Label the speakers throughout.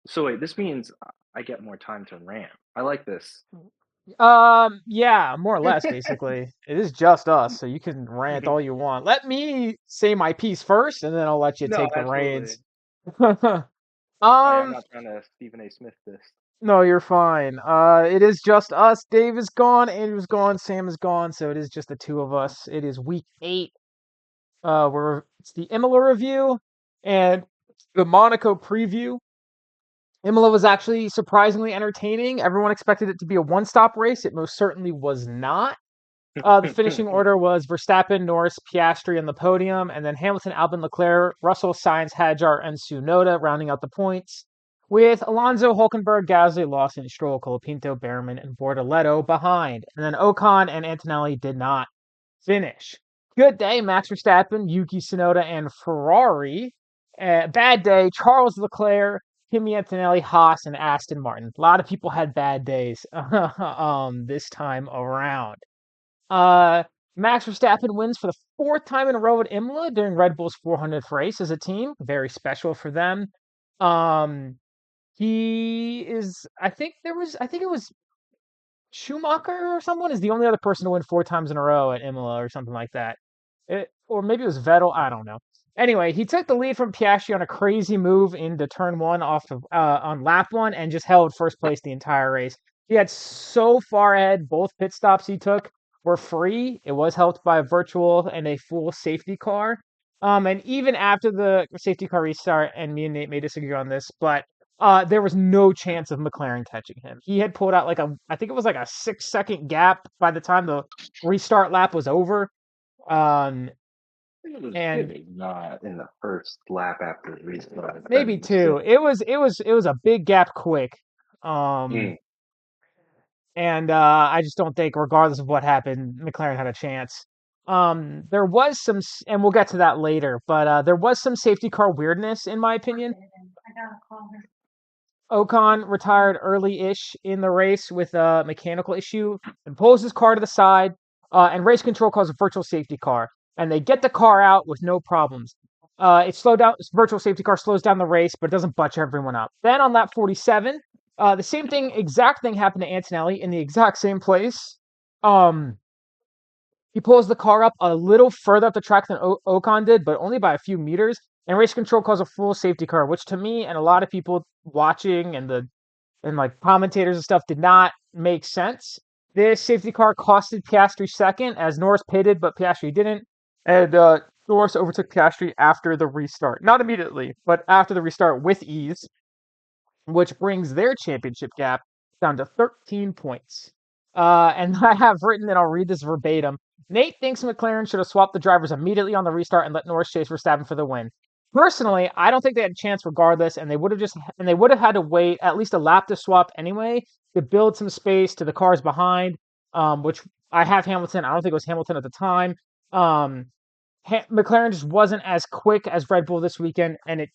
Speaker 1: So wait, this means I get more time to rant. I like this.
Speaker 2: Yeah, more or less, basically. It is just us, so you can rant all you want. Let me say my piece first, and then I'll let you
Speaker 1: No,
Speaker 2: take the reins.
Speaker 1: absolutely. I'm
Speaker 2: Um,
Speaker 1: not trying to Stephen A. Smith this.
Speaker 2: no, you're fine. It is just us. Dave is gone, Andrew's gone, Sam is gone, so it is just the two of us. It is week 8. It's the Imola review and the Monaco preview. Imola was actually surprisingly entertaining. Everyone expected it to be a one-stop race. It most certainly was not. The finishing order was Verstappen, Norris, Piastri on the podium, and then Hamilton, Albon, Leclerc, Russell, Sainz, Hadjar, and Tsunoda rounding out the points, with Alonso, Hulkenberg, Gasly, Lawson, Stroll, Colapinto, Behrman, and Bortoletto behind. And then Ocon and Antonelli did not finish. Good day, Max Verstappen, Yuki Tsunoda, and Ferrari. Bad day, Charles Leclerc, Kimi Antonelli, Haas, and Aston Martin. A lot of people had bad days this time around. Uh, Max Verstappen wins for the 4th time in a row at Imola during Red Bull's 400th race as a team. Very special for them. Um, he is. I think it was Schumacher or someone is the only other person to win 4 times in a row at Imola or something like that. Or maybe it was Vettel. I don't know. Anyway, he took the lead from Piastri on a crazy move into turn one off of on lap one and just held first place the entire race. He had so far ahead. Both pit stops he took were free. It was helped by a virtual and a full safety car. And even after the safety car restart, and me and Nate may disagree on this, but there was no chance of McLaren catching him. He had pulled out I think it was like a 6 second gap by the time the restart lap was over. Um,
Speaker 1: It
Speaker 2: and
Speaker 1: was not in the first lap after the restart.
Speaker 2: maybe two. It was a big gap quick. Um,
Speaker 1: Mm.
Speaker 2: and I just don't think, regardless of what happened, McLaren had a chance. There was and we'll get to that later, but there was some safety car weirdness in my opinion. Ocon retired early-ish in the race with a mechanical issue and pulls his car to the side, and race control calls a virtual safety car, and they get the car out with no problems. It slowed down. This virtual safety car slows down the race, but it doesn't butcher everyone up. Then on lap 47, the exact thing happened to Antonelli in the exact same place. Um, he pulls the car up a little further up the track than Ocon did, but only by a few meters. And race control calls a full safety car, which to me and a lot of people watching and like commentators and stuff did not make sense. This safety car costed Piastri second as Norris pitted, but Piastri didn't. And Norris overtook Piastri after the restart. Not immediately, but after the restart with ease, which brings their championship gap down to 13 points. And I have written, and I'll read this verbatim. Nate thinks McLaren should have swapped the drivers immediately on the restart and let Norris chase Verstappen for the win. Personally, I don't think they had a chance regardless, and they would have had to wait at least a lap to swap anyway to build some space to the cars behind. Which I have Hamilton. I don't think it was Hamilton at the time. Um, McLaren just wasn't as quick as Red Bull this weekend, and it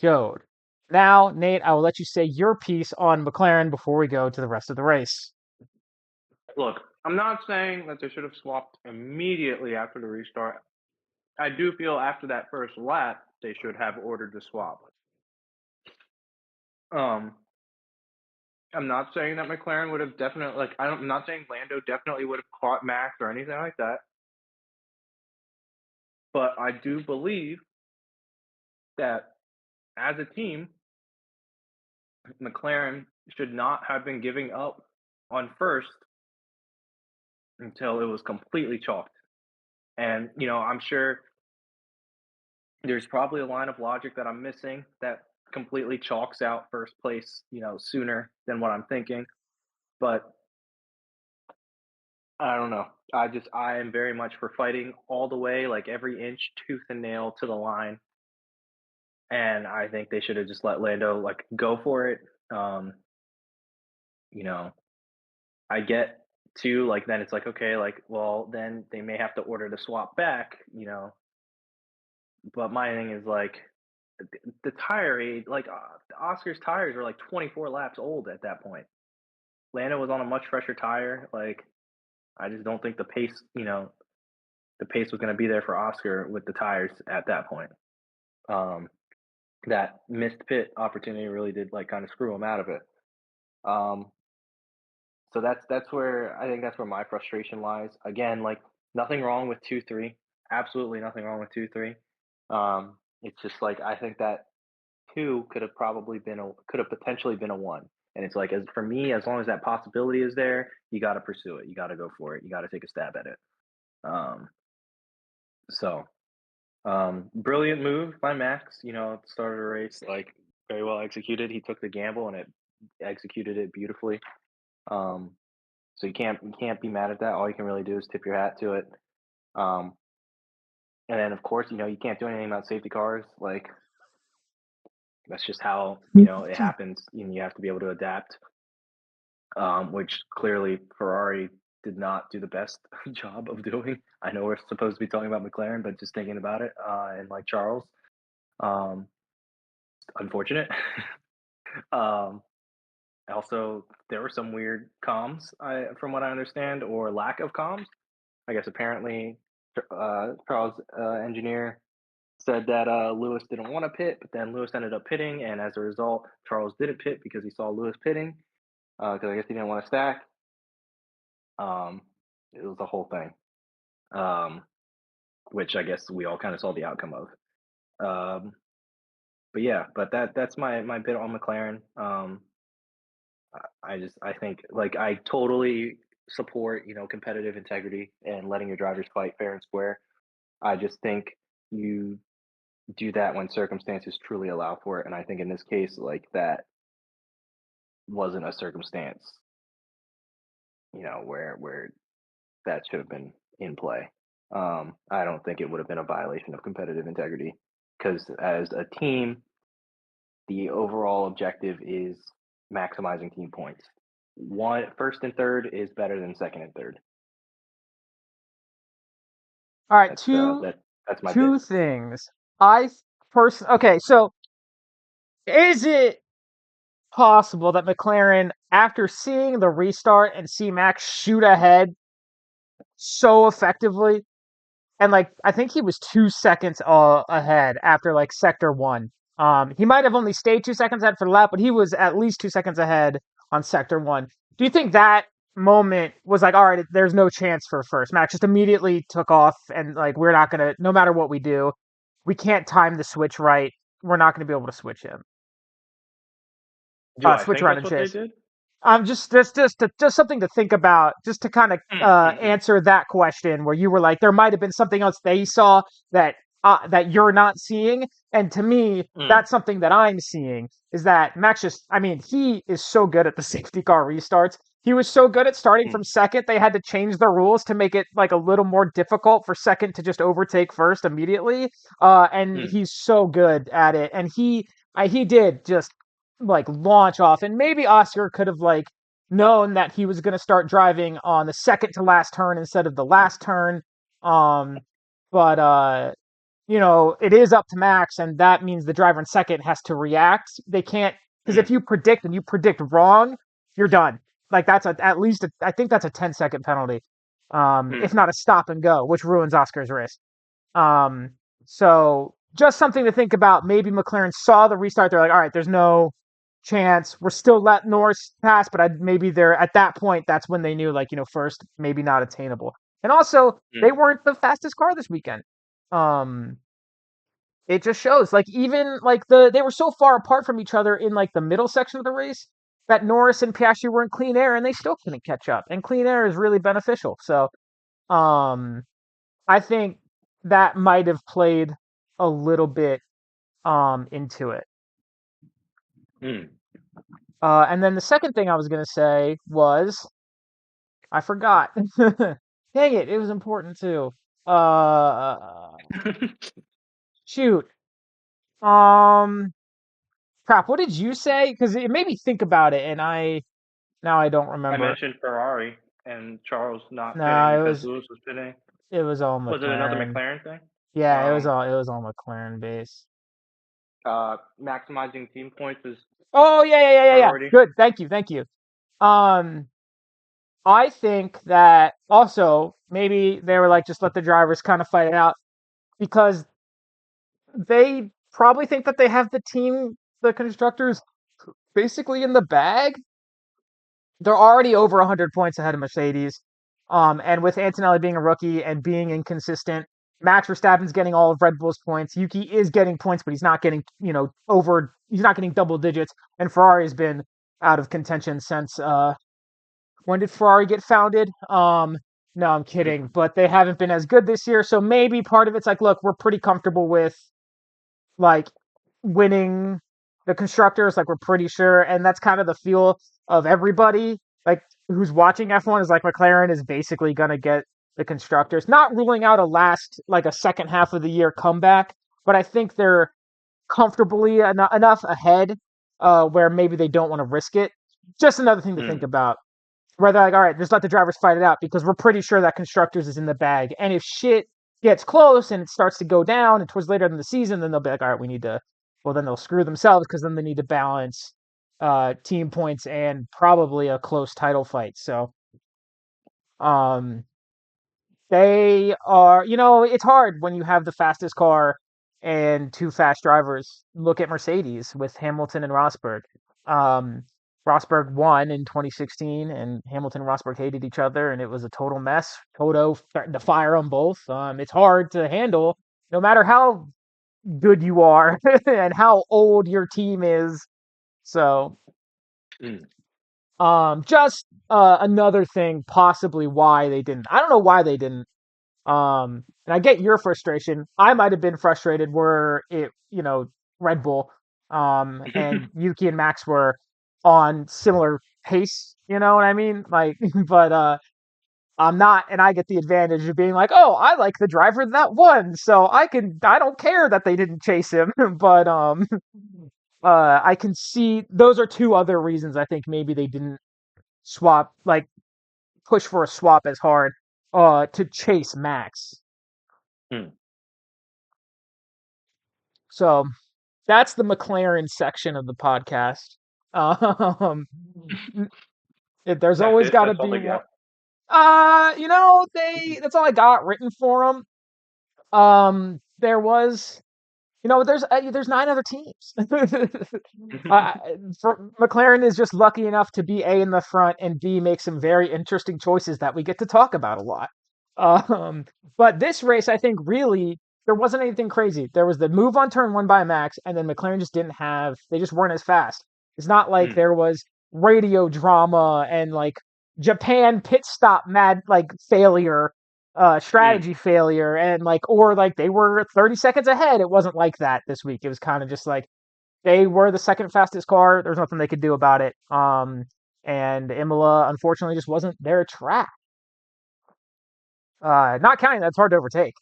Speaker 2: showed. Now, Nate, I will let you say your piece on McLaren before we go to the rest of the race.
Speaker 1: Look, I'm not saying that they should have swapped immediately after the restart. I do feel after that first lap they should have ordered the swap. Um, I'm not saying that McLaren would have definitely I'm not saying Lando definitely would have caught Max or anything like that, but I do believe that as a team, McLaren should not have been giving up on first until it was completely chalked. And I'm sure there's probably a line of logic that I'm missing that completely chalks out first place, sooner than what I'm thinking. But I don't know. I am very much for fighting all the way, like every inch, tooth and nail to the line. And I think they should have just let Lando go for it. Um, you know, I get too then it's like okay, well then they may have to order the swap back. But my thing is the tire age, Oscar's tires were 24 laps old at that point. Lando was on a much fresher tire. I just don't think the pace was going to be there for Oscar with the tires at that point. Um, that missed pit opportunity really did like kind of screw him out of it. Um, so that's where I think that's where my frustration lies. Again, like nothing wrong with 2-3, absolutely nothing wrong with 2-3. It's just like I think that two could have potentially been a one. And it's like as for me, as long as that possibility is there, you got to pursue it. You got to go for it. You got to take a stab at it. Um, so brilliant move by Max. You know, at the start of the race, like very well executed. He took the gamble and it executed it beautifully. Um, so you can't be mad at that. All you can really do is tip your hat to it. Um, and then of course, you know, you can't do anything about safety cars. Like that's just how it happens. You have to be able to adapt. Which clearly Ferrari did not do the best job of doing. I know we're supposed to be talking about McLaren, but just thinking about it, and like Charles, um, unfortunate. um, Also, there were some weird comms, from what I understand, or lack of comms. I guess apparently, Charles' engineer said that Lewis didn't want to pit, but then Lewis ended up pitting, and as a result, Charles didn't pit because he saw Lewis pitting because I guess he didn't want to stack. Um, it was a whole thing, um, which I guess we all kind of saw the outcome of. Um, but yeah, but that's my bit on McLaren. I think like I totally support competitive integrity and letting your drivers fight fair and square. I just think you do that when circumstances truly allow for it, and I think in this case, like that wasn't a circumstance, where that should have been in play. I don't think it would have been a violation of competitive integrity because as a team, the overall objective is maximizing team points. One first and third is better than second and third.
Speaker 2: All right,
Speaker 1: That's uh that that's my
Speaker 2: two
Speaker 1: bit.
Speaker 2: things. I okay, so is it possible that McLaren, after seeing the restart and see Max shoot ahead so effectively, and like I think he was 2 seconds ahead after like sector one. He might have only stayed 2 seconds ahead for the lap, but he was at least 2 seconds ahead on sector one. Do you think that moment was like, all right, there's no chance for first? Max just immediately took off, and like we're not gonna, no matter what we do, we can't time the switch right. We're not gonna be able to switch him,
Speaker 1: Do I
Speaker 2: switch
Speaker 1: think
Speaker 2: around
Speaker 1: that's
Speaker 2: and
Speaker 1: what they
Speaker 2: chase.
Speaker 1: did?
Speaker 2: Just something to think about, just to kind of
Speaker 1: Mm, mm,
Speaker 2: answer that question, where you were like, there might have been something else they saw that that you're not seeing, and to me,
Speaker 1: mm,
Speaker 2: that's something that I'm seeing. Is that Max just? I mean, he is so good at the safety car restarts. He was so good at starting
Speaker 1: mm,
Speaker 2: from second. They had to change the rules to make it like a little more difficult for second to just overtake first immediately. And
Speaker 1: mm,
Speaker 2: he's so good at it, and he did just like launch off, and maybe Oscar could have like known that he was going to start driving on the second to last turn instead of the last turn. um but it is up to Max, and that means the driver in second has to react. They can't, because if
Speaker 1: mm,
Speaker 2: you predict and you predict wrong, you're done. Like that's at least I think that's a 10-second penalty, if
Speaker 1: mm,
Speaker 2: not a stop and go, which ruins Oscar's race. um, so just something to think about. Maybe McLaren saw the restart. They're like, all right, there's no chance. We're still letting Norris pass, but maybe they're at that point. That's when they knew, like, first, maybe not attainable. And also, they
Speaker 1: mm,
Speaker 2: weren't the fastest car this weekend. Um, it just shows, like, even like they were so far apart from each other in like the middle section of the race that Norris and Piastri were in clean air, and they still couldn't catch up. And clean air is really beneficial. So, um, I think that might have played a little bit into it.
Speaker 1: mm.
Speaker 2: And then the second thing I was gonna say was I forgot. Dang it, it was important too. Shoot. Um, Crap. What did you say? Because it made me think about it, and I don't
Speaker 1: I
Speaker 2: remember.
Speaker 1: mentioned Ferrari and Charles not pitting
Speaker 2: No,
Speaker 1: because Lewis was pitting.
Speaker 2: it was all
Speaker 1: Was it another
Speaker 2: McLaren.
Speaker 1: McLaren thing?
Speaker 2: Yeah,
Speaker 1: Um,
Speaker 2: it was all McLaren base.
Speaker 1: Maximizing team points is
Speaker 2: Oh yeah.
Speaker 1: priority.
Speaker 2: Good. Thank you. Um, I think that also maybe they were like, just let the drivers kind of fight it out, because they probably think that they have the constructors basically in the bag. They're already over 100 points ahead of Mercedes. And with Antonelli being a rookie and being inconsistent, Max Verstappen's getting all of Red Bull's points. Yuki is getting points, but he's not getting, he's not getting double digits. And Ferrari's been out of contention since, when did Ferrari get founded? No, I'm kidding, but they haven't been as good this year. So maybe part of it's like, look, we're pretty comfortable with like winning the constructors, like we're pretty sure, and that's kind of the feel of everybody like who's watching F1 is like McLaren is basically gonna get the constructors. Not ruling out a second half of the year comeback, but I think they're comfortably enough ahead where maybe they don't want to risk it. Just another thing to think
Speaker 1: Mm.
Speaker 2: about. Where they're like, all right, just let the drivers fight it out because we're pretty sure that constructors is in the bag. And if shit gets close and it starts to go down and towards later in the season, then they'll be like, all right, we need to. Well, then they'll screw themselves because then they need to balance team points and probably a close title fight. So um, they are, it's hard when you have the fastest car and two fast drivers. Look at Mercedes with Hamilton and Rosberg. Um, Rosberg won in 2016, and Hamilton and Rosberg hated each other, and it was a total mess. Toto threatened to fire them both. It's hard to handle, no matter how good you are and how old your team is. So,
Speaker 1: Mm.
Speaker 2: just another thing, possibly why they didn't. I don't know why they didn't. And I get your frustration. I might have been frustrated were it, Red Bull, and Yuki and Max were on similar pace. You know what I mean? Like, but I'm not, and I get the advantage of being like, oh, I like the driver that won, so I don't care that they didn't chase him. But I can see those are two other reasons I think maybe they didn't swap, like push for a swap as hard, to chase Max.
Speaker 1: Mm.
Speaker 2: So that's the McLaren section of the podcast. Um, there's
Speaker 1: That's
Speaker 2: always
Speaker 1: it.
Speaker 2: got to
Speaker 1: That's all
Speaker 2: be
Speaker 1: they
Speaker 2: one.
Speaker 1: got.
Speaker 2: That's all I got written for them. There was, there's 9 other teams. uh, McLaren is just lucky enough to be A in the front and B make some very interesting choices that we get to talk about a lot. Um, but this race, I think, really there wasn't anything crazy. There was the move on turn 1 by Max, and then McLaren just didn't have. They just weren't as fast. It's not like
Speaker 1: Mm.
Speaker 2: there was radio drama and like Japan pit stop mad like failure,
Speaker 1: Mm.
Speaker 2: strategy failure, and like or like they were 30 seconds ahead. It wasn't like that this week. It was kind of just like they were the second fastest car. There's nothing they could do about it. And Imola unfortunately just wasn't their track. Not counting that's hard to overtake.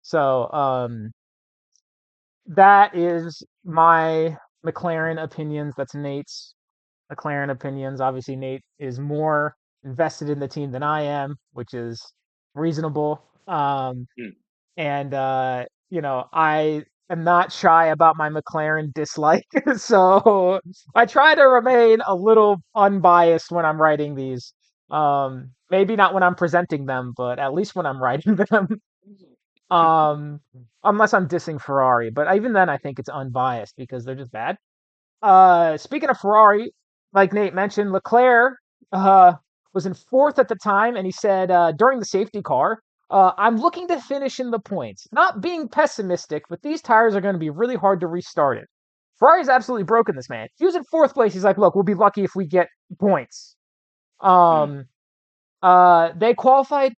Speaker 2: So that is my McLaren opinions. That's Nate's McLaren opinions. Obviously, Nate is more invested in the team than I am, which is reasonable.
Speaker 1: Mm.
Speaker 2: And I am not shy about my McLaren dislike. So I try to remain a little unbiased when I'm writing these. Maybe not when I'm presenting them, but at least when I'm writing them. um, unless I'm dissing Ferrari, but even then, I think it's unbiased because they're just bad. Speaking of Ferrari, like Nate mentioned, Leclerc uh, was in fourth at the time, and he said during the safety car, I'm looking to finish in the points. Not being pessimistic, but these tires are going to be really hard to restart it. Ferrari's absolutely broken this man. He was in fourth place. He's like, look, we'll be lucky if we get points.
Speaker 1: Mm.
Speaker 2: Um, they qualified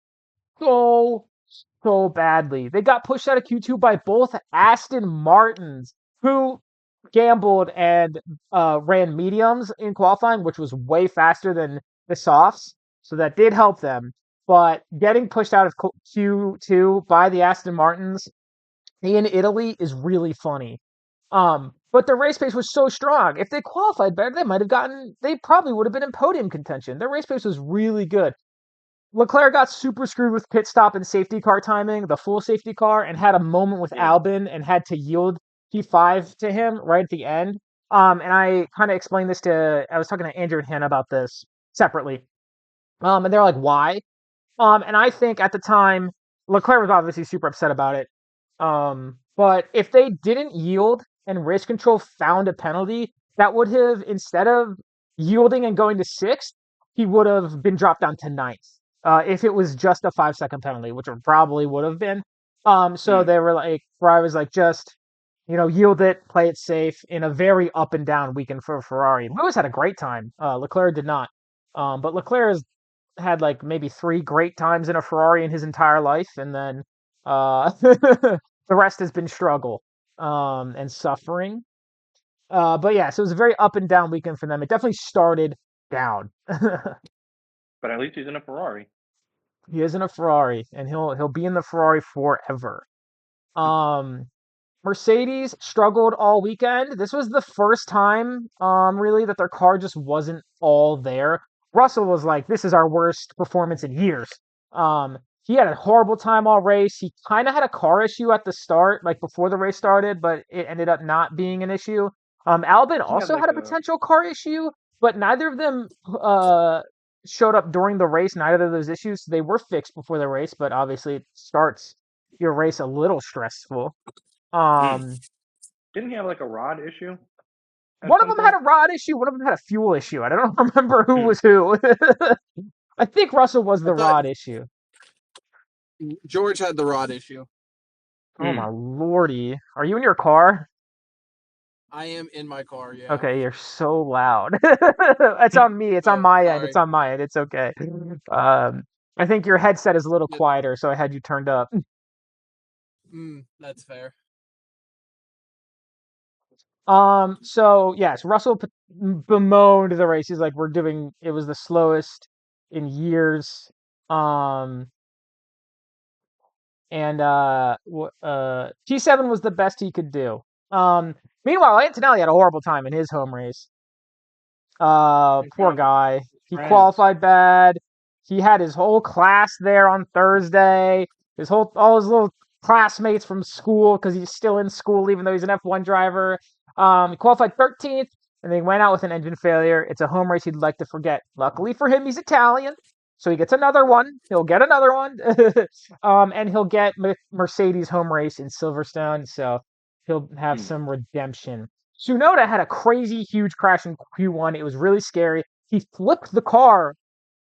Speaker 2: so so badly. They got pushed out of Q2 by both Aston Martins, who gambled and ran mediums in qualifying, which was way faster than the softs. So that did help them. But getting pushed out of Q2 by the Aston Martins in Italy is really funny. But the race pace was so strong. If they qualified better, they probably would have been in podium contention. Their race pace was really good. Leclerc got super screwed with pit stop and safety car timing, the full safety car, and had a moment with
Speaker 1: Mm.
Speaker 2: Albon and had to yield P5 to him right at the end. And I kind of explained this I was talking to Andrew and Hannah about this separately. And they're like, why? And I think at the time, Leclerc was obviously super upset about it. But if they didn't yield and race control found a penalty, that would have, instead of yielding and going to sixth, he would have been dropped down to ninth. If it was just a 5 second penalty, which it probably would have been. So
Speaker 1: Mm,
Speaker 2: they were like, where I was like, just, yield it, play it safe in a very up and down weekend for Ferrari. Lewis had a great time. Leclerc did not. But Leclerc has had like maybe 3 great times in a Ferrari in his entire life, and then the rest has been struggle and suffering. But yeah, so it was a very up and down weekend for them. It definitely started down.
Speaker 1: but at least he's in a Ferrari.
Speaker 2: He is in a Ferrari, and he'll be in the Ferrari forever. Um, Mercedes struggled all weekend. This was the first time, really, that their car just wasn't all there. Russell was like, "This is our worst performance in years." He had a horrible time all race. He kind of had a car issue at the start, like before the race started, but it ended up not being an issue. Albin
Speaker 1: He had
Speaker 2: also had
Speaker 1: like
Speaker 2: a
Speaker 1: a
Speaker 2: potential car issue, but neither of them showed up during the race. Neither of those issues, they were fixed before the race, but obviously it starts your race a little stressful.
Speaker 1: mm,
Speaker 2: Um,
Speaker 1: didn't he have like a rod issue at
Speaker 2: One of
Speaker 1: some
Speaker 2: them had
Speaker 1: point?
Speaker 2: a rod issue. One of them had a fuel issue. I don't remember who
Speaker 1: Mm,
Speaker 2: was who. I think Russell was
Speaker 3: I
Speaker 2: the
Speaker 3: thought
Speaker 2: rod issue.
Speaker 3: George had the rod issue.
Speaker 2: Oh my
Speaker 1: mm.
Speaker 2: lordy! Are you in your car?
Speaker 3: I am in my car, yeah.
Speaker 2: Okay, you're so loud. It's on me. It's on
Speaker 3: Oh,
Speaker 2: my end. It's
Speaker 3: sorry.
Speaker 2: on my end. It's okay. I think your headset is a little
Speaker 3: Yeah,
Speaker 2: quieter, so I had you turned up.
Speaker 3: that's fair.
Speaker 2: So yes, Russell bemoaned the race. He's like, "We're doing. It was the slowest in years." Um, and P7 was the best he could do. Meanwhile, Antonelli had a horrible time in his home race.
Speaker 1: In front
Speaker 2: Poor
Speaker 1: of
Speaker 2: guy.
Speaker 1: his
Speaker 2: He
Speaker 1: friends.
Speaker 2: qualified bad. He had his whole class there on Thursday. All his little classmates from school, because he's still in school even though he's an F1 driver. He qualified 13th, and then he went out with an engine failure. It's a home race he'd like to forget. Luckily for him, he's Italian, so he gets another one. He'll get another one, and he'll get Mercedes home race in Silverstone, so he'll have
Speaker 1: Mm.
Speaker 2: some redemption. Tsunoda had a crazy huge crash in Q1. It was really scary. He flipped the car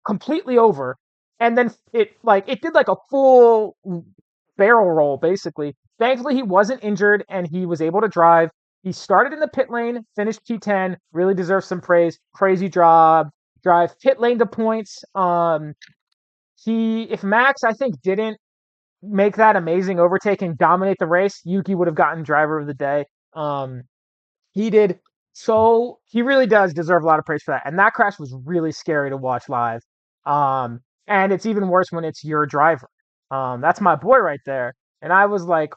Speaker 2: completely over, and then it did like a full barrel roll basically. Thankfully, he wasn't injured and he was able to drive. He started in the pit lane, finished P10. Really deserves some praise. Crazy job. Drive pit lane to points. If Max, I think, didn't make that amazing overtake and dominate the race, Yuki would have gotten driver of the day. Um, he did. So he really does deserve a lot of praise for that. And that crash was really scary to watch live. And it's even worse when it's your driver. That's my boy right there. And I was like,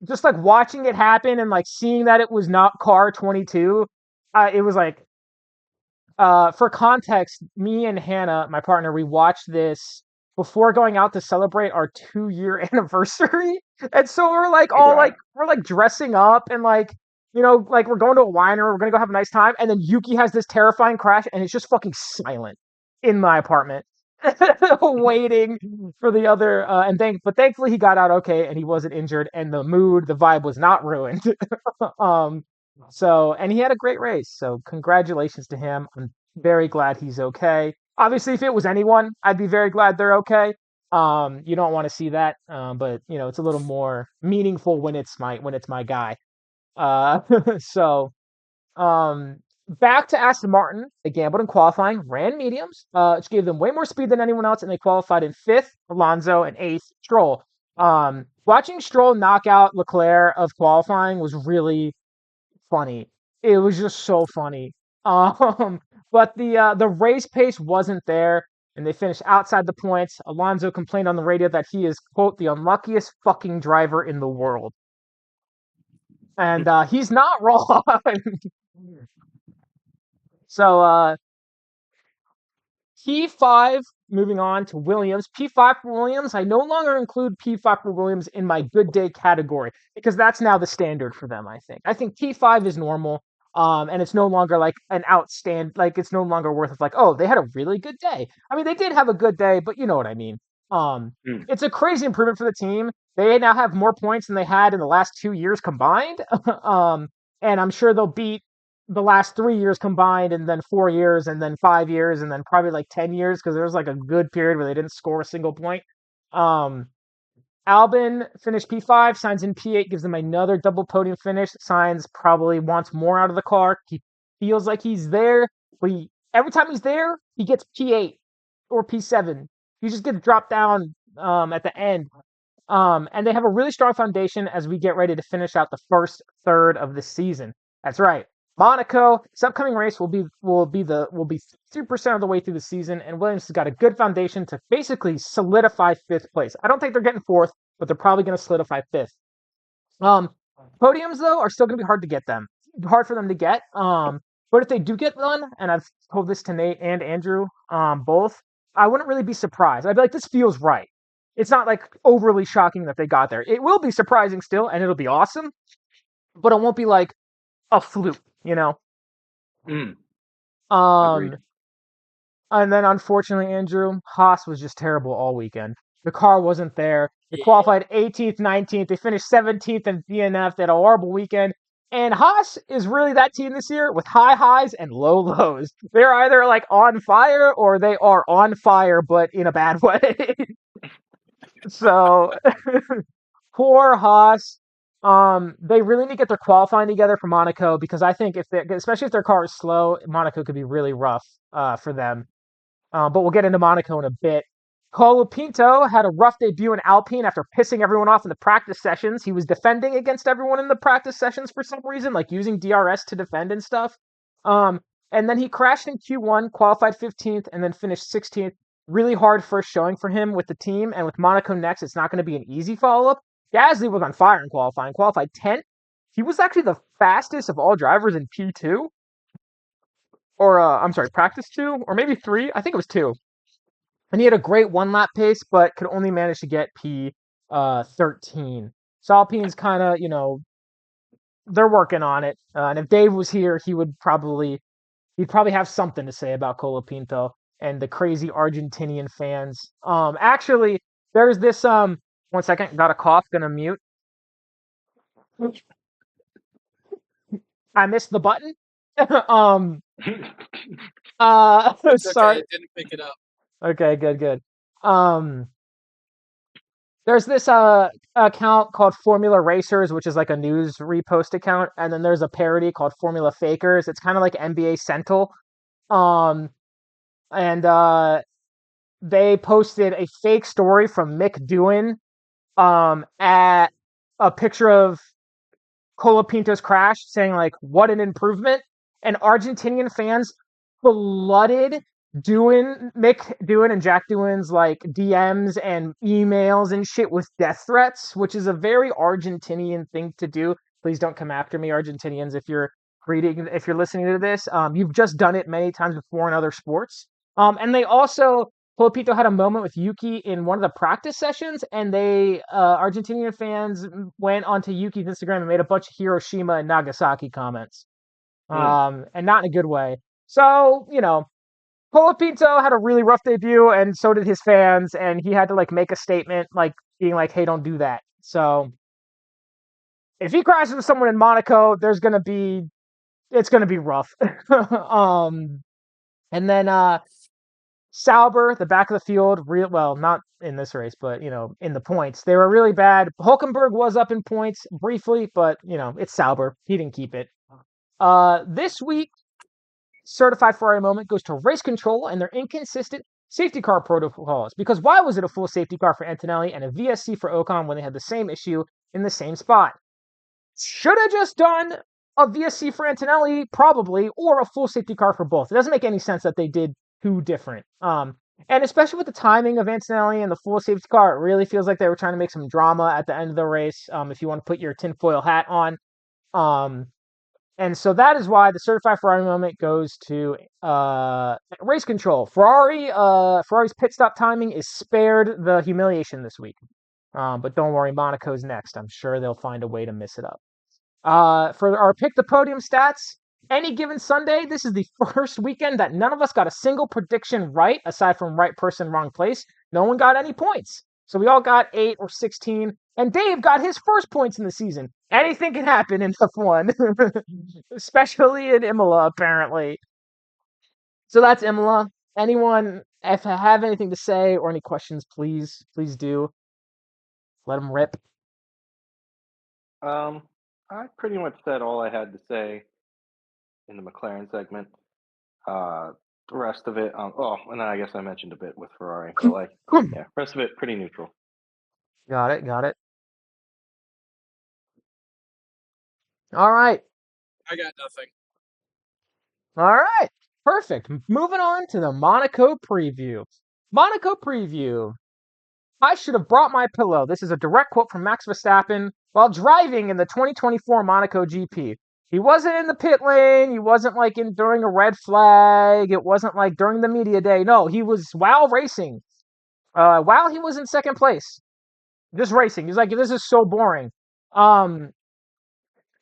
Speaker 2: just like watching it happen and like seeing that it was not car 22. It was like, for context, me and Hannah, my partner, we watched this before going out to celebrate our 2 year anniversary. And so we're like all
Speaker 1: Okay.
Speaker 2: like we're like dressing up and like like we're going to a winery, we're gonna go have a nice time, and then Yuki has this terrifying crash and it's just fucking silent in my apartment. Waiting for the other but thankfully he got out okay and he wasn't injured and the vibe was not ruined. um and he had a great race. So congratulations to him. I'm very glad he's okay. Obviously, if it was anyone, I'd be very glad they're okay. You don't want to see that, but it's a little more meaningful when it's my guy. Uh, so um, back to Aston Martin. They gambled in qualifying, ran mediums, which gave them way more speed than anyone else, and they qualified in fifth, Alonso, and eighth, Stroll. Watching Stroll knock out Leclerc of qualifying was really funny. It was just so funny. Um, but the race pace wasn't there, and they finished outside the points. Alonso complained on the radio that he is quote the unluckiest fucking driver in the world, and he's not wrong. So P5, moving on to Williams. P5 for Williams. I no longer include P5 for Williams in my good day category because that's now the standard for them, I think. I think P5 is normal. And it's no longer like an outstand, like it's no longer worth of like, oh, they had a really good day. I mean, they did have a good day, but you know what I mean.
Speaker 1: Mm.
Speaker 2: It's a crazy improvement for the team. They now have more points than they had in the last 2 years combined. And I'm sure they'll beat the last 3 years combined, and then 4 years, and then 5 years, and then probably like 10 years, because there was like a good period where they didn't score a single point. Albin finished P5, signs in P8, gives them another double podium finish. Signs probably wants more out of the car. He feels like he's there, but every time he's there, he gets P8 or P7. He just gets dropped down at the end. And they have a really strong foundation as we get ready to finish out the first third of the season. That's right. Monaco, this upcoming race will be 3% of the way through the season, and Williams has got a good foundation to basically solidify 5th place. I don't think they're getting 4th, but they're probably going to solidify 5th. Podiums though are still going to be hard for them to get. But if they do get one, and I've told this to Nate and Andrew, both, I wouldn't really be surprised. I'd be like, this feels right. It's not like overly shocking that they got there. It will be surprising still, and it'll be awesome, but it won't be like a fluke, you know?
Speaker 1: Agreed.
Speaker 2: And then unfortunately, Andrew, Haas was just terrible all weekend. The car wasn't there. They qualified 18th, 19th. They finished 17th in DNF. They had a horrible weekend. And Haas is really that team this year with high highs and low lows. They're either like on fire or they are on fire, but in a bad way. So poor Haas. They really need to get their qualifying together for Monaco, because I think especially if their car is slow, Monaco could be really rough for them. But we'll get into Monaco in a bit. Colapinto had a rough debut in Alpine after pissing everyone off in the practice sessions. He was defending against everyone in the practice sessions for some reason, like using DRS to defend and stuff. And then he crashed in Q1, qualified 15th, and then finished 16th. Really hard first showing for him with the team, and with Monaco next, it's not going to be an easy follow-up. Gasly was on fire in qualifying, qualified 10th. He was actually the fastest of all drivers in P2. Or, I'm sorry, practice 2, or maybe 3. I think it was 2. And he had a great one-lap pace, but could only manage to get P13. So Alpine's kind of, they're working on it. And if Dave was here, he'd probably have something to say about Colapinto and the crazy Argentinian fans. Actually, there's this, 1 second, got a cough, gonna mute. I missed the button.
Speaker 3: It's
Speaker 2: sorry.
Speaker 3: okay, I didn't pick it up.
Speaker 2: Okay, good. There's this account called Formula Racers, which is like a news repost account, and then there's a parody called Formula Fakers. It's kind of like NBA Central. And they posted a fake story from Mick Doohan at a picture of Colapinto's crash, saying like, what an improvement. And Argentinian fans flooded Mick Doohan and Jack Doohan's like DMs and emails and shit with death threats, which is a very Argentinian thing to do. Please don't come after me, Argentinians, if you're listening to this. You've just done it many times before in other sports. And they also, Colapinto had a moment with Yuki in one of the practice sessions, and they Argentinian fans went onto Yuki's Instagram and made a bunch of Hiroshima and Nagasaki comments. And not in a good way. So, Colapinto had a really rough debut, and so did his fans, and he had to like make a statement, like being like, "Hey, don't do that." So, if he crashes with someone in Monaco, it's gonna be rough. And then Sauber, the back of the field, well, not in this race, but in the points, they were really bad. Hulkenberg was up in points briefly, but it's Sauber. He didn't keep it. This week, certified Ferrari moment goes to race control and their inconsistent safety car protocols. Because why was it a full safety car for Antonelli and a VSC for Ocon when they had the same issue in the same spot? Should have just done a VSC for Antonelli, probably, or a full safety car for both. It doesn't make any sense that they did two different. And especially with the timing of Antonelli and the full safety car, it really feels like they were trying to make some drama at the end of the race, if you want to put your tinfoil hat on. And so that is why the certified Ferrari moment goes to race control. Ferrari's pit stop timing is spared the humiliation this week. But don't worry, Monaco's next. I'm sure they'll find a way to miss it up. For our pick the podium stats, any given Sunday, this is the first weekend that none of us got a single prediction right, aside from right person, wrong place. No one got any points. So we all got 8 or 16, and Dave got his first points in the season. Anything can happen in F1, especially in Imola, apparently. So that's Imola. Anyone, if I have anything to say or any questions, please do. Let them rip.
Speaker 1: I pretty much said all I had to say in the McLaren segment. Uh, the rest of it, and then I guess I mentioned a bit with Ferrari, but like, yeah, rest of it pretty neutral.
Speaker 2: Got it. All right.
Speaker 3: I got nothing.
Speaker 2: All right. Perfect. Moving on to the Monaco preview. Monaco preview. I should have brought my pillow. This is a direct quote from Max Verstappen while driving in the 2024 Monaco GP. He wasn't in the pit lane. He wasn't like in during a red flag. It wasn't like during the media day. No, he was while racing. While he was in second place, just racing. He's like, this is so boring. And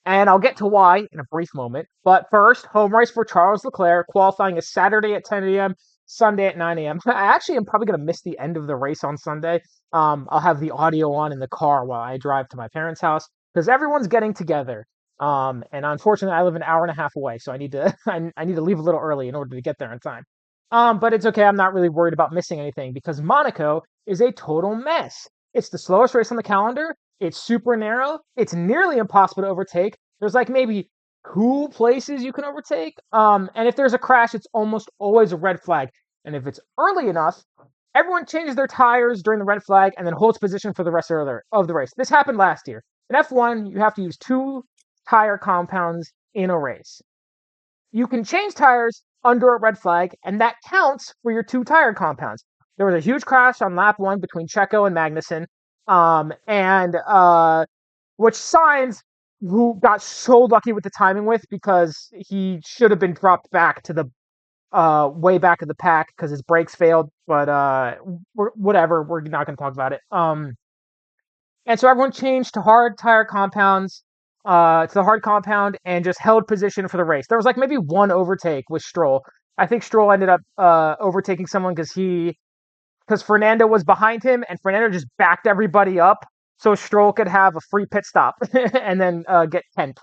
Speaker 2: I'll get to why in a brief moment. But first, home race for Charles Leclerc, qualifying is Saturday at 10 a.m., Sunday at 9 a.m. I actually am probably going to miss the end of the race on Sunday. I'll have the audio on in the car while I drive to my parents' house because everyone's getting together. And unfortunately, I live an hour and a half away, so I need to I need to leave a little early in order to get there in time. But it's okay. I'm not really worried about missing anything because Monaco is a total mess. It's the slowest race on the calendar. It's super narrow. It's nearly impossible to overtake. There's like maybe 2 places you can overtake. And if there's a crash, it's almost always a red flag. And if it's early enough, everyone changes their tires during the red flag and then holds position for the rest of the race. This happened last year. In F1, you have to use 2 tire compounds in a race. You can change tires under a red flag, and that counts for your 2 tire compounds. There was a huge crash on lap 1 between Checo and Magnussen. Which Sainz, who got so lucky with the timing with, because he should have been dropped back to the way back of the pack because his brakes failed. But whatever, we're not going to talk about it. And so everyone changed to hard tire compounds, to the hard compound, and just held position for the race. There was like maybe 1 overtake with Stroll. I think Stroll ended up overtaking someone because Fernando was behind him, and Fernando just backed everybody up so Stroll could have a free pit stop and then get 10th.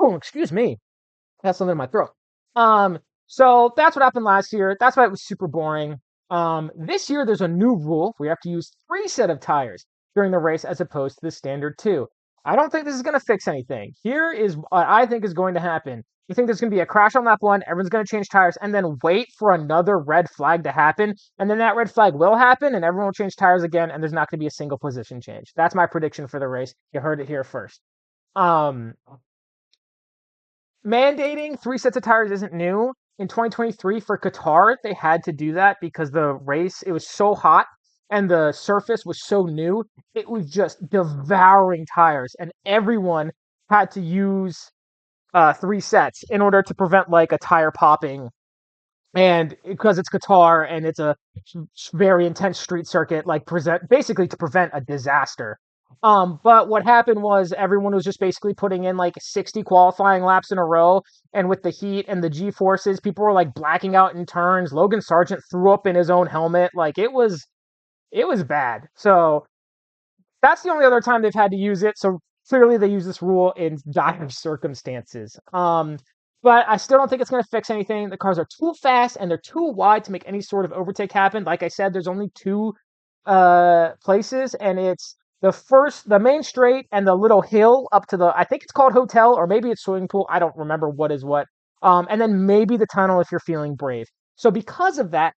Speaker 2: Oh, excuse me. That's something in my throat. So that's what happened last year. That's why it was super boring. This year there's a new rule. We have to use 3 set of tires during the race as opposed to the standard 2. I don't think this is going to fix anything. Here is what I think is going to happen. You think there's going to be a crash on lap 1, everyone's going to change tires, and then wait for another red flag to happen, and then that red flag will happen, and everyone will change tires again, and there's not going to be a single position change. That's my prediction for the race. You heard it here first. Mandating 3 sets of tires isn't new. In 2023 for Qatar, they had to do that because the race, it was so hot, and the surface was so new. It was just devouring tires, and everyone had to use 3 sets in order to prevent like a tire popping. And because it's Qatar and it's a very intense street circuit, like basically to prevent a disaster. But what happened was everyone was just basically putting in like 60 qualifying laps in a row, and with the heat and the G forces, people were like blacking out in turns. Logan Sargent threw up in his own helmet. Like it was bad. So that's the only other time they've had to use it. So clearly they use this rule in dire circumstances. But I still don't think it's going to fix anything. The cars are too fast and they're too wide to make any sort of overtake happen. Like I said, there's only 2 places, and it's the main straight and the little hill up to I think it's called hotel, or maybe it's swimming pool. I don't remember what is what. And then maybe the tunnel if you're feeling brave. So because of that,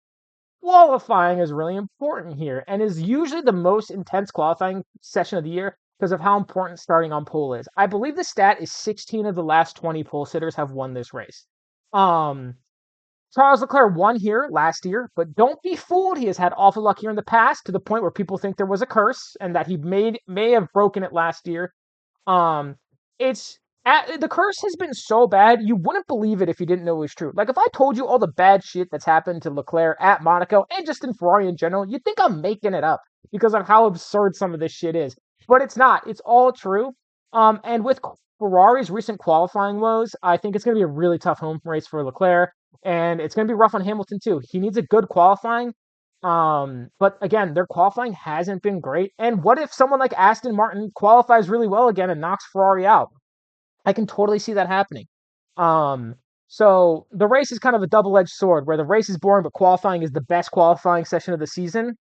Speaker 2: qualifying is really important here and is usually the most intense qualifying session of the year because of how important starting on pole is. I believe the stat is 16 of the last 20 pole sitters have won this race. Charles Leclerc won here last year, but don't be fooled. He has had awful luck here in the past to the point where people think there was a curse and that he may have broken it last year. The curse has been so bad, you wouldn't believe it if you didn't know it was true. Like, if I told you all the bad shit that's happened to Leclerc at Monaco and just in Ferrari in general, you'd think I'm making it up because of how absurd some of this shit is. But it's not. It's all true. And with Ferrari's recent qualifying woes, I think it's going to be a really tough home race for Leclerc, and it's going to be rough on Hamilton too. He needs a good qualifying, But again, their qualifying hasn't been great. And what if someone like Aston Martin qualifies really well again and knocks Ferrari out? I can totally see that happening. Um, so the race is kind of a double-edged sword where the race is boring, but qualifying is the best qualifying session of the season.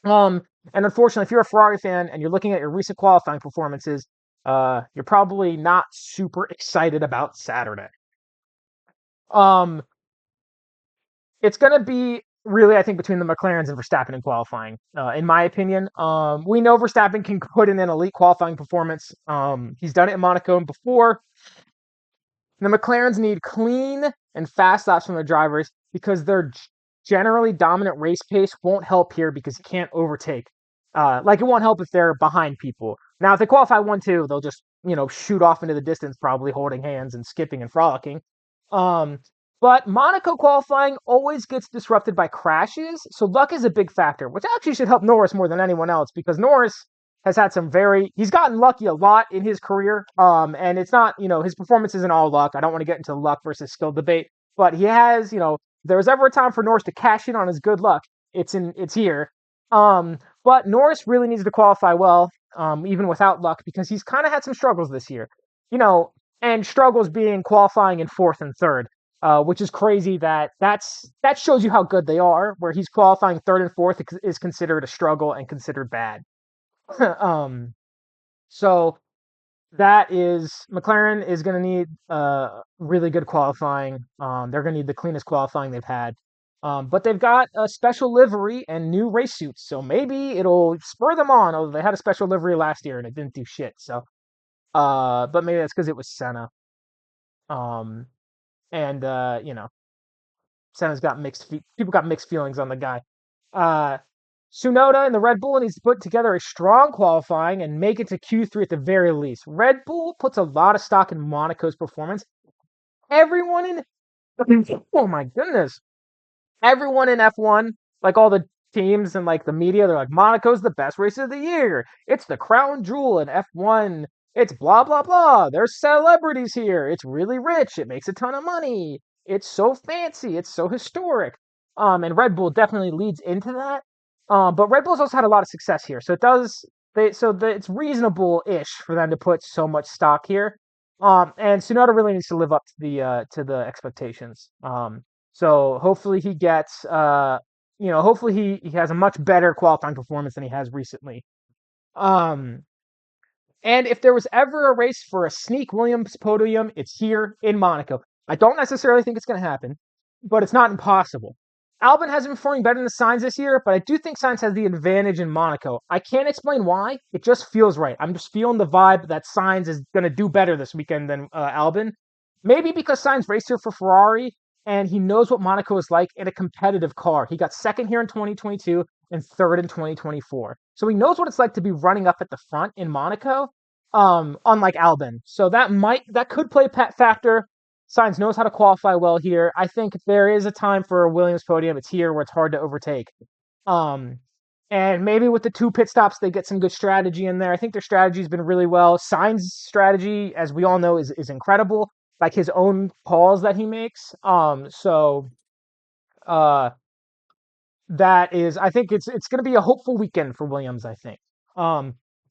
Speaker 2: Um, and unfortunately, if you're a Ferrari fan and you're looking at your recent qualifying performances, you're probably not super excited about Saturday. Um, it's going to be really, I think, between the McLarens and Verstappen in qualifying, in my opinion. We know Verstappen can put in an elite qualifying performance. He's done it in Monaco before. The McLarens need clean and fast laps from their drivers because their generally dominant race pace won't help here because you can't overtake. Like it won't help if they're behind people. Now, if they qualify 1-2, they'll just shoot off into the distance, probably holding hands and skipping and frolicking. Um, but Monaco qualifying always gets disrupted by crashes, so luck is a big factor, which actually should help Norris more than anyone else because Norris has had some he's gotten lucky a lot in his career. And it's not, his performance isn't all luck. I don't want to get into luck versus skill debate, but he has, if there was ever a time for Norris to cash in on his good luck, it's here. But Norris really needs to qualify well, even without luck, because he's kind of had some struggles this year, and struggles being qualifying in fourth and third, which is crazy that shows you how good they are, where he's qualifying third and fourth is considered a struggle and considered bad. So that is McLaren is going to need really good qualifying. They're going to need the cleanest qualifying they've had. But they've got a special livery and new race suits, so maybe it'll spur them on. Although they had a special livery last year and it didn't do shit. So, but maybe that's because it was Senna. Um, and Senna's got people got mixed feelings on the guy. Uh, Tsunoda and the Red Bull needs to put together a strong qualifying and make it to Q3 at the very least. Red Bull puts a lot of stock in Monaco's performance. Everyone in oh my goodness, everyone in F1, like all the teams and like the media, they're like Monaco's the best race of the year. It's the crown jewel in F1. It's blah blah blah. There's celebrities here. It's really rich. It makes a ton of money. It's so fancy. It's so historic. And Red Bull definitely leads into that. But Red Bull's also had a lot of success here, so it's reasonable-ish for them to put so much stock here. And Tsunoda really needs to live up to the expectations. So hopefully he gets hopefully he has a much better qualifying performance than he has recently. And if there was ever a race for a sneak Williams podium, it's here in Monaco. I don't necessarily think it's going to happen, but it's not impossible. Albon has been performing better than Sainz this year, but I do think Sainz has the advantage in Monaco. I can't explain why. It just feels right. I'm just feeling the vibe that Sainz is going to do better this weekend than Albon. Maybe because Sainz raced here for Ferrari, and he knows what Monaco is like in a competitive car. He got second here in 2022 and third in 2024. So he knows what it's like to be running up at the front in Monaco, unlike Albon. So that could play a factor. Sainz knows how to qualify well here. I think if there is a time for a Williams podium, it's here where it's hard to overtake. And maybe with the 2 pit stops, they get some good strategy in there. I think their strategy's been really well. Sainz' strategy, as we all know, is incredible. Like his own calls that he makes. That is, I think it's going to be a hopeful weekend for Williams, I think.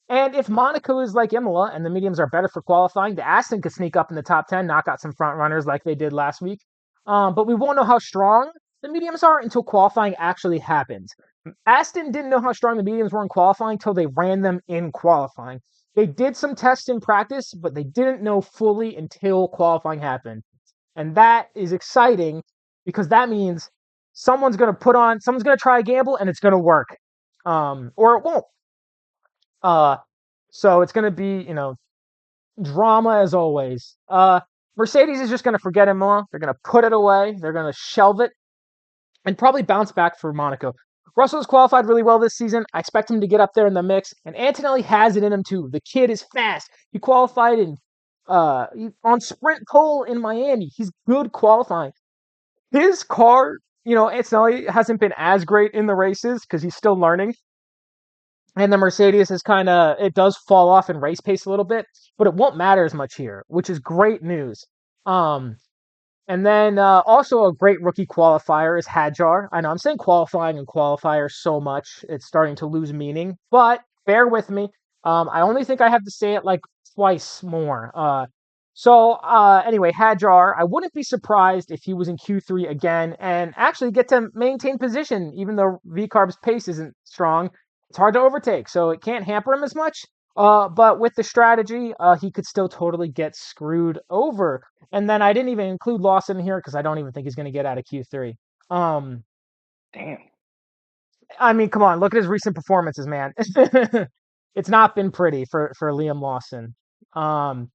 Speaker 2: And if Monaco is like Imola and the mediums are better for qualifying, the Aston could sneak up in the top 10, knock out some front runners like they did last week. But we won't know how strong the mediums are until qualifying actually happens. Aston didn't know how strong the mediums were in qualifying until they ran them in qualifying. They did some tests in practice, but they didn't know fully until qualifying happened. And that is exciting because that means someone's going to try a gamble and it's going to work. Or it won't. So it's going to be, drama as always. Mercedes is just going to forget Imola. They're going to put it away. They're going to shelve it and probably bounce back for Monaco. Russell's qualified really well this season. I expect him to get up there in the mix. And Antonelli has it in him too. The kid is fast. He qualified on sprint pole in Miami. He's good qualifying. His car, Antonelli hasn't been as great in the races because he's still learning. And the Mercedes is it does fall off in race pace a little bit, but it won't matter as much here, which is great news. And then also a great rookie qualifier is Hadjar. I know I'm saying qualifying and qualifier so much, it's starting to lose meaning, but bear with me. I only think I have to say it like twice more. Anyway, Hadjar, I wouldn't be surprised if he was in Q3 again and actually get to maintain position, even though VCarb's pace isn't strong. It's hard to overtake, so it can't hamper him as much. But with the strategy, he could still totally get screwed over. And then I didn't even include Lawson here because I don't even think he's going to get out of Q3. Um,
Speaker 1: Damn.
Speaker 2: I mean, come on, look at his recent performances, man. It's not been pretty for Liam Lawson. Um,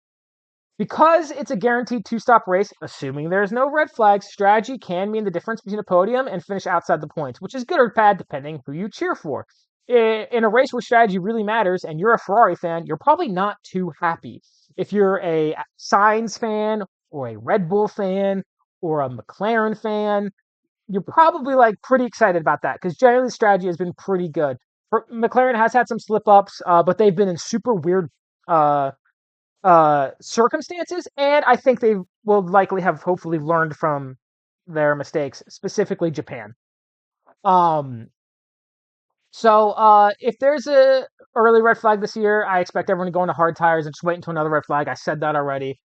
Speaker 2: because it's a guaranteed two-stop race, assuming there's no red flags, strategy can mean the difference between a podium and finish outside the points, which is good or bad depending who you cheer for. In a race where strategy really matters and you're a Ferrari fan, you're probably not too happy. If you're a Sainz fan or a Red Bull fan or a McLaren fan, you're probably like pretty excited about that because generally the strategy has been pretty good. McLaren has had some slip ups, but they've been in super weird uh, circumstances, and I think they will likely have hopefully learned from their mistakes, specifically Japan. If there's a early red flag this year, I expect everyone to go into hard tires and just wait until another red flag. I said that already.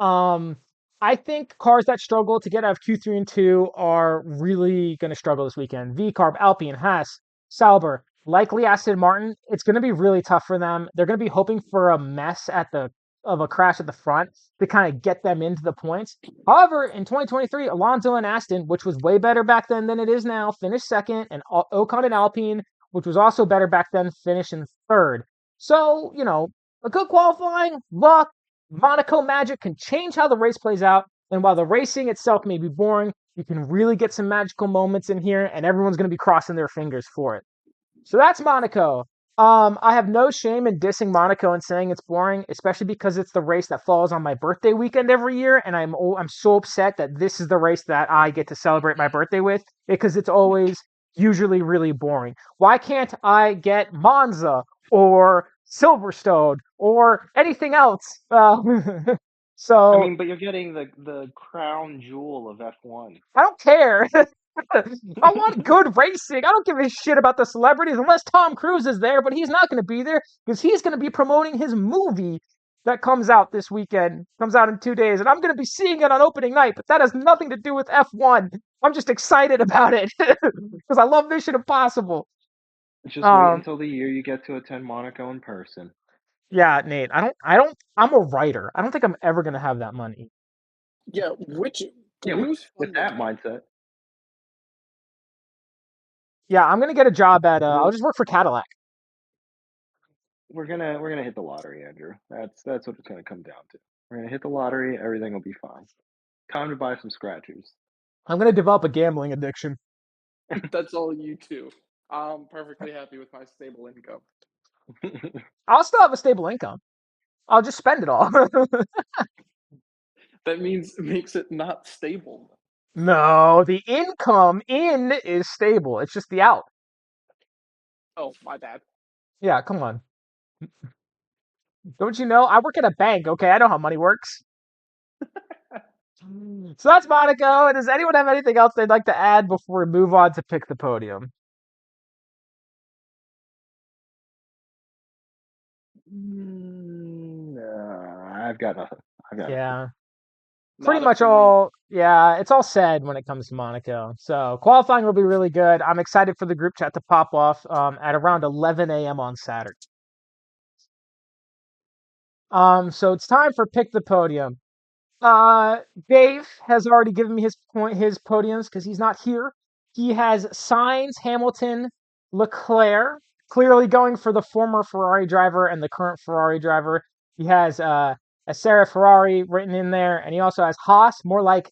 Speaker 2: Um, I think cars that struggle to get out of Q3 and 2 are really going to struggle this weekend. VCarb, Alpine, Haas, Sauber, likely Aston Martin. It's going to be really tough for them. They're going to be hoping for a mess of a crash at the front to kind of get them into the points. However, in 2023, Alonso and Aston, which was way better back then than it is now, finished second, and Ocon and Alpine, which was also better back then, finished in third. So, a good qualifying, luck, Monaco magic can change how the race plays out. And while the racing itself may be boring, you can really get some magical moments in here, and everyone's going to be crossing their fingers for it. So that's Monaco. I have no shame in dissing Monaco and saying it's boring, especially because it's the race that falls on my birthday weekend every year, and I'm so upset that this is the race that I get to celebrate my birthday with because it's always usually really boring. Why can't I get Monza or Silverstone or anything else?
Speaker 1: I
Speaker 2: So
Speaker 1: mean, but you're getting the crown jewel of F1.
Speaker 2: I don't care. I want good racing. I don't give a shit about the celebrities unless Tom Cruise is there, but he's not going to be there because he's going to be promoting his movie that comes out this weekend. Comes out in 2 days, and I'm going to be seeing it on opening night, but that has nothing to do with F1. I'm just excited about it because I love Mission Impossible.
Speaker 1: Just wait
Speaker 2: Um,
Speaker 1: until the year you get to attend Monaco in person.
Speaker 2: yeah, Nate, I'm a writer. I don't think I'm ever going to have that money.
Speaker 3: Yeah,
Speaker 1: Yeah,
Speaker 3: who's
Speaker 1: with
Speaker 3: funding
Speaker 1: that
Speaker 3: it?
Speaker 1: mindset,
Speaker 2: Yeah, I'm going to get a job at, I'll
Speaker 1: we'll,
Speaker 2: just work for Cadillac.
Speaker 1: we're gonna hit the lottery, Andrew. That's what it's gonna come down to. We're gonna hit the lottery. Everything will be fine. Time to buy some scratchers.
Speaker 2: I'm going to develop a gambling addiction.
Speaker 3: That's all you two. I'm perfectly happy with my stable income.
Speaker 2: I'll still have a stable income. I'll just spend it all.
Speaker 3: That makes it not stable.
Speaker 2: No, the income in is stable. It's just the out.
Speaker 3: Oh, my bad.
Speaker 2: Yeah, come on. Don't you know? I work at a bank, okay? I know how money works. So that's Monaco. Does anyone have anything else they'd like to add before we move on to pick the podium?
Speaker 1: I've got nothing. I've got nothing.
Speaker 2: Yeah. Pretty
Speaker 3: Not a
Speaker 2: much
Speaker 3: for me.
Speaker 2: all, yeah, it's all said when it comes to Monaco. So qualifying will be really good. I'm excited for the group chat to pop off at around 11 a.m. on Saturday. So it's time for pick the podium. Uh, Dave has already given me his podiums because he's not here. He has Sainz, Hamilton, Leclerc, clearly going for the former Ferrari driver and the current Ferrari driver. He has a Sarah Ferrari written in there, and he also has Haas, more like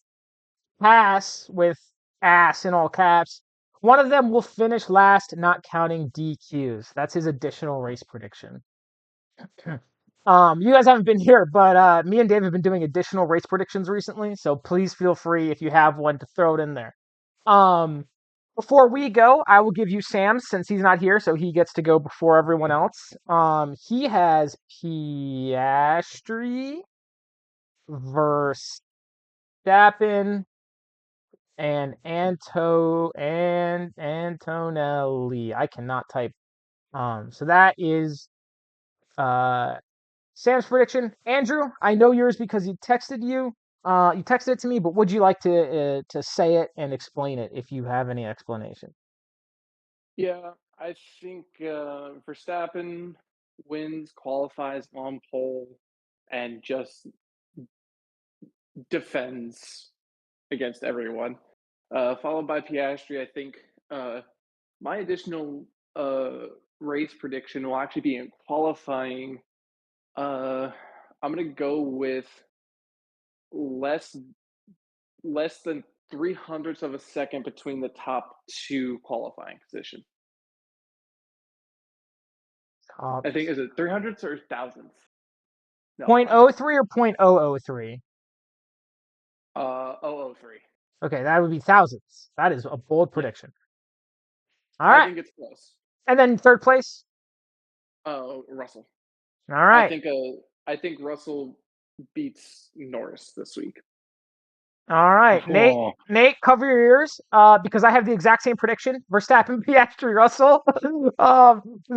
Speaker 2: Haas with ass in all caps. One of them will finish last, not counting DQs. That's his additional race prediction. You guys haven't been here, but me and Dave have been doing additional race predictions recently, so please feel free if you have one to throw it in there. Um, Before we go, I will give you Sam since he's not here, so he gets to go before everyone else. He has Piastri versus Verstappen and Antonelli. I cannot type. So that is Sam's prediction. Andrew, I know yours because you texted it to me, but would you like to say it and explain it if you have any explanation?
Speaker 3: Yeah, I think Verstappen wins, qualifies on pole, and just defends against everyone. Followed by Piastri. I think my additional race prediction will actually be in qualifying. I'm gonna go with less less than 300ths of a second between the top two qualifying position. I think is it 300ths or thousandths? No,
Speaker 2: Point
Speaker 3: hundredths.
Speaker 2: oh three or 0.003?
Speaker 3: 003.
Speaker 2: Okay, that would be thousandths. That is a bold
Speaker 3: Yeah,
Speaker 2: prediction. All
Speaker 3: I
Speaker 2: right.
Speaker 3: think it's close.
Speaker 2: And then third place.
Speaker 3: Russell.
Speaker 2: All
Speaker 3: I
Speaker 2: right.
Speaker 3: think Russell beats Norris this week.
Speaker 2: All right. Nate,
Speaker 1: Oh,
Speaker 2: cover your ears because I have the exact same prediction. Verstappen, Piastri, Russell.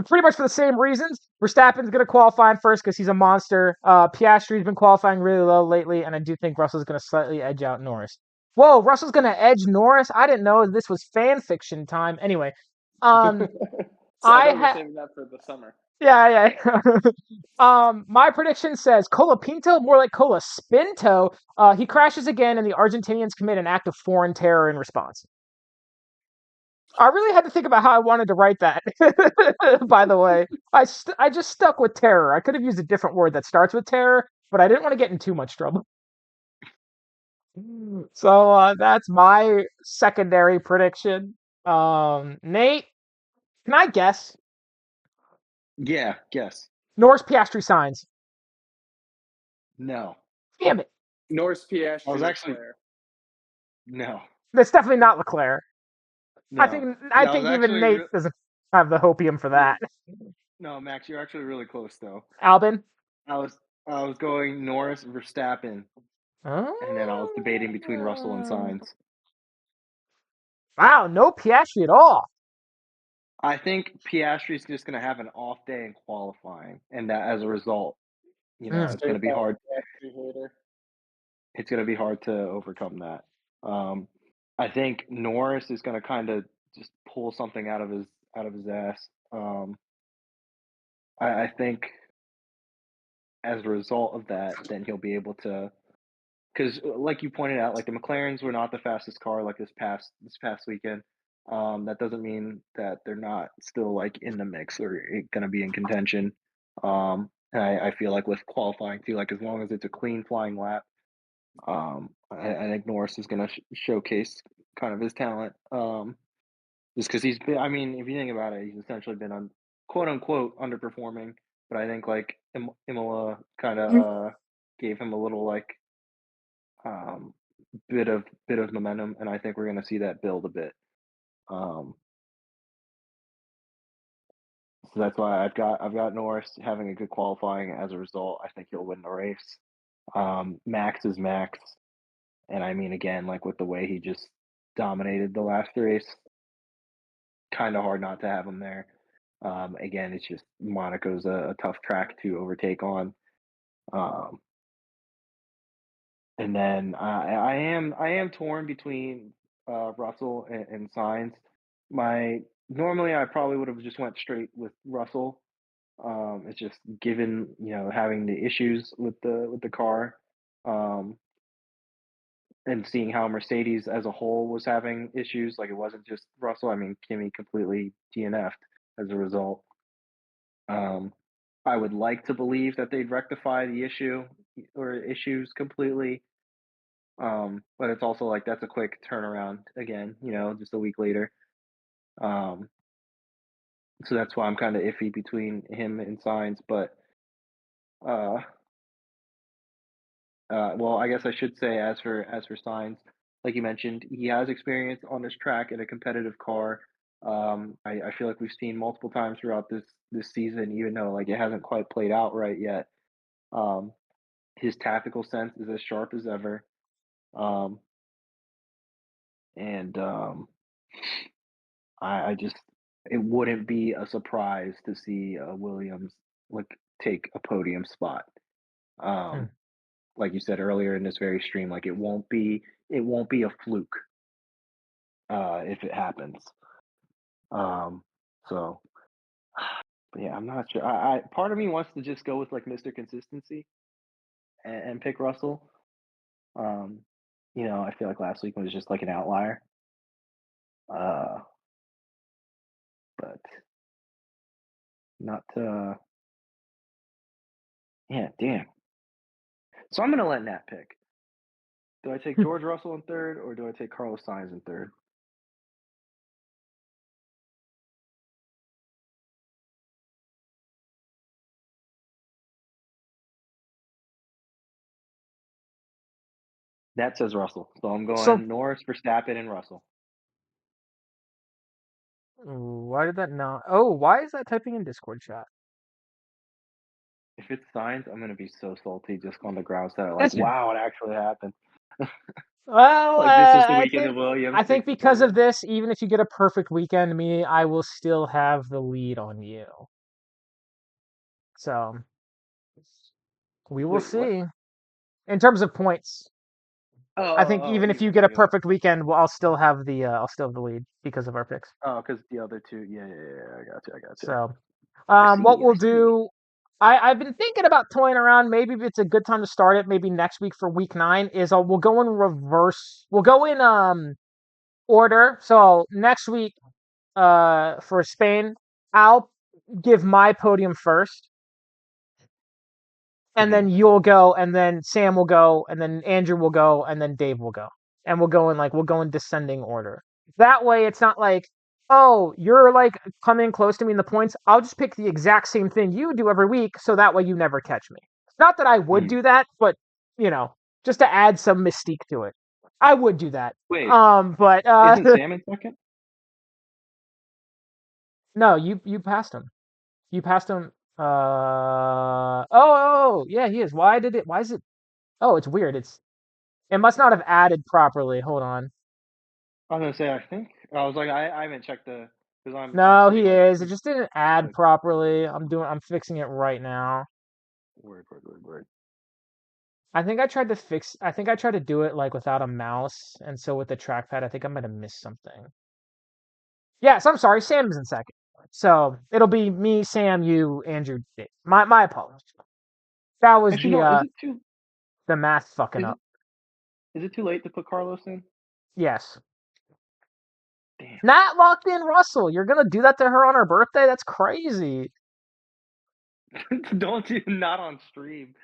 Speaker 2: Pretty much for the same reasons. Verstappen's going to qualify in first because he's a monster. Piastri's been qualifying really low lately, and I do think Russell's going to slightly edge out Norris. Whoa, Russell's going to edge Norris? I didn't know this was fan fiction time. Anyway, um,
Speaker 3: So I
Speaker 2: I
Speaker 3: thought you were
Speaker 2: have.
Speaker 3: saving that for the summer.
Speaker 2: Yeah, yeah. My prediction says Colapinto, more like Cola Spinto. He crashes again, and the Argentinians commit an act of foreign terror in response. I really had to think about how I wanted to write that. By the way, I just stuck with terror. I could have used a different word that starts with terror, but I didn't want to get in too much trouble. So that's my secondary prediction. Nate, can I guess?
Speaker 1: yeah, guess.
Speaker 2: Norris Piastri signs.
Speaker 1: No.
Speaker 2: Damn it!
Speaker 3: Norris,
Speaker 1: I was
Speaker 3: Piastri,
Speaker 1: actually
Speaker 3: Leclerc.
Speaker 1: no,
Speaker 2: That's definitely not Leclerc. I
Speaker 1: no.
Speaker 2: think I
Speaker 1: Yeah, I was
Speaker 2: think even
Speaker 1: actually
Speaker 2: Nate doesn't have the hopium for
Speaker 1: yeah,
Speaker 2: that.
Speaker 1: no, Max, you're actually really close though.
Speaker 2: Albin.
Speaker 1: I was I was going Norris, Verstappen, and then I was debating between Russell and
Speaker 2: Oh.
Speaker 1: Sainz.
Speaker 2: Wow, no Piastri at all.
Speaker 1: I think Piastri's just going to have an off day in qualifying, and that as a result,
Speaker 2: Mm.
Speaker 1: it's going to be
Speaker 3: Certified
Speaker 1: hard.
Speaker 3: Piastri hater.
Speaker 1: It's going to be hard to overcome that. Um, I think Norris is going to kind of just pull something out of his ass. I think as a result of that, then he'll be able to. Because, like you pointed out, like the McLarens were not the fastest car like this past weekend. That doesn't mean that they're not still like in the mix or going to be in contention. And I feel like with qualifying too, like as long as it's a clean flying lap, I think Norris is going to showcase kind of his talent. Just because he's been, I mean, if you think about it, he's essentially been on quote unquote underperforming. But I think like Imola kind of gave him a little like um, bit of momentum, and I think we're going to see that build a bit. Um, so that's why I've got Norris having a good qualifying. As a result, I think he'll win the race. Max is Max, and I mean again, like with the way he just dominated the last race, kind of hard not to have him there. Again, it's just Monaco's a tough track to overtake on. Um, And then I am torn between Russell and Signs. My normally I probably would have just went straight with Russell. It's just given having the issues with the car, um, and seeing how Mercedes as a whole was having issues. Like it wasn't just Russell. I mean, Kimi completely DNF'd as a result. Um, I would like to believe that they'd rectify the issue or issues completely. But it's also like that's a quick turnaround again, just a week later. Um, so that's why I'm kind of iffy between him and Signs. But uh, well, I guess I should say as for Signs, like you mentioned, he has experience on this track in a competitive car. I feel like we've seen multiple times throughout this season, even though like it hasn't quite played out right yet. Um, his tactical sense is as sharp as ever. Um, and I just it wouldn't be a surprise to see Williams like take a podium spot.
Speaker 2: Hmm.
Speaker 1: Um, like you said earlier in this very stream, like it won't be a fluke if it happens. Um, so, but yeah, I'm not sure. I part of me wants to just go with like Mr. Consistency and pick Russell. Um, I feel like last week was just like an outlier. Uh, but not. Yeah, damn. So I'm gonna let Nat pick. Do I take George Russell in third, or do I take Carlos Sainz in third? Nat says Russell, so I'm
Speaker 2: So
Speaker 1: going Norris, Verstappen, and Russell.
Speaker 2: why did that not? Oh, why is that typing in Discord chat?
Speaker 1: If it's Sainz, I'm gonna be so salty just on the grounds that like,
Speaker 2: That's you.
Speaker 1: wow, it actually happened.
Speaker 2: Well,
Speaker 1: Like this was the
Speaker 2: I
Speaker 1: weekend
Speaker 2: think
Speaker 1: of Williams
Speaker 2: I think
Speaker 1: takes the
Speaker 2: because of
Speaker 1: podium.
Speaker 2: this, even if you get a perfect weekend, me, I will still have the lead on you. So we will
Speaker 1: Wait, what?
Speaker 2: see. In terms of points, I think
Speaker 1: Oh,
Speaker 2: even if you
Speaker 1: even.
Speaker 2: get a
Speaker 1: Okay, okay.
Speaker 2: perfect weekend, well, I'll still have the lead because of our picks.
Speaker 1: Oh, because the other two. Yeah, yeah, yeah. I got you. I got you.
Speaker 2: So,
Speaker 1: I
Speaker 2: what
Speaker 1: see. I
Speaker 2: we'll
Speaker 1: see.
Speaker 2: do, I've been thinking about toying around. Maybe if it's a good time to start it, maybe next week for week 9 is we'll go in reverse. We'll go in order. So next week, for Spain, I'll give my podium first, and
Speaker 1: Hmm.
Speaker 2: then you'll go, and then Sam will go, and then Andrew will go, and then Dave will go, and we'll go in descending order. That way, it's not like, oh, you're like coming close to me in the points. I'll just pick the exact same thing you do every week, so that way you never catch me. Not that I would
Speaker 1: Hmm.
Speaker 2: do that, but just to add some mystique to it, I would do that.
Speaker 1: Wait,
Speaker 2: But
Speaker 1: isn't Sam in second?
Speaker 2: no, you passed him. You passed him. Oh, yeah, he is. Why did it? Why is it? Oh, it's weird. It must not have added properly. Hold on.
Speaker 1: I was gonna say. I think I was like I haven't checked the because I'm
Speaker 2: No,
Speaker 1: sitting
Speaker 2: he
Speaker 1: like
Speaker 2: is. It just didn't add
Speaker 1: like
Speaker 2: properly. I'm fixing it right now.
Speaker 1: word.
Speaker 2: I think I tried to do it like without a mouse, and so with the trackpad, I think I might have missed something. Yes, I'm sorry. Sam is in second. So it'll be me, Sam, you, Andrew, Dave. My apologies. That was
Speaker 1: Actually, no.
Speaker 2: the math fucking
Speaker 1: Is
Speaker 2: up.
Speaker 1: it is it too late to put Carlos in?
Speaker 2: Yes.
Speaker 1: Damn.
Speaker 2: Nat locked in Russell. You're gonna do that to her on her birthday? That's crazy.
Speaker 1: Don't do not on stream.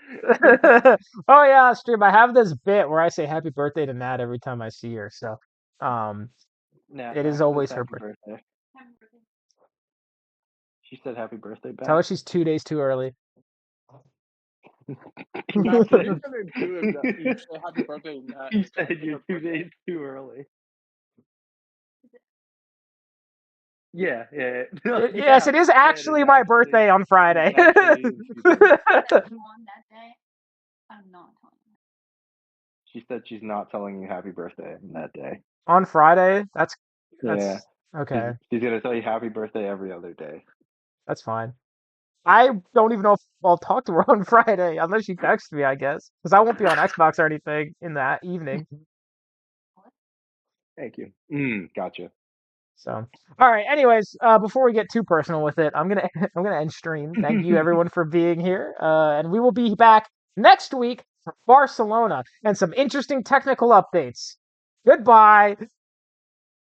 Speaker 2: Oh yeah, stream. I have this bit where I say happy birthday to Nat every time I see her. So, um,
Speaker 1: Nat
Speaker 2: it is
Speaker 1: Max says
Speaker 2: always her
Speaker 1: happy
Speaker 2: birthday.
Speaker 1: birthday. She said happy birthday
Speaker 2: Tell her
Speaker 1: back.
Speaker 2: she's 2 days too early.
Speaker 3: Max, what are you gonna do if you say happy birthday to Nat
Speaker 1: He
Speaker 3: instead
Speaker 1: said
Speaker 3: of
Speaker 1: you're
Speaker 3: her
Speaker 1: 2 days
Speaker 3: birthday?
Speaker 1: too early. Yeah, yeah, no,
Speaker 2: Yes,
Speaker 1: yeah,
Speaker 2: it is
Speaker 1: yeah. It is
Speaker 2: actually my
Speaker 1: actually.
Speaker 2: birthday on
Speaker 1: It
Speaker 2: Friday.
Speaker 1: actually is 2 days. She said she's not telling you happy birthday on that day.
Speaker 2: On Friday?
Speaker 1: Yeah,
Speaker 2: That's okay.
Speaker 1: she's gonna tell you happy birthday every other day.
Speaker 2: That's fine. I don't even know if I'll talk to her on Friday unless she texts me, I guess, because I won't be on Xbox or anything in that evening.
Speaker 1: Thank you. Gotcha.
Speaker 2: So, all right. Anyways, before we get too personal with it, I'm gonna I'm gonna end stream. Thank you everyone for being here, and we will be back next week for Barcelona and some interesting technical updates. Goodbye.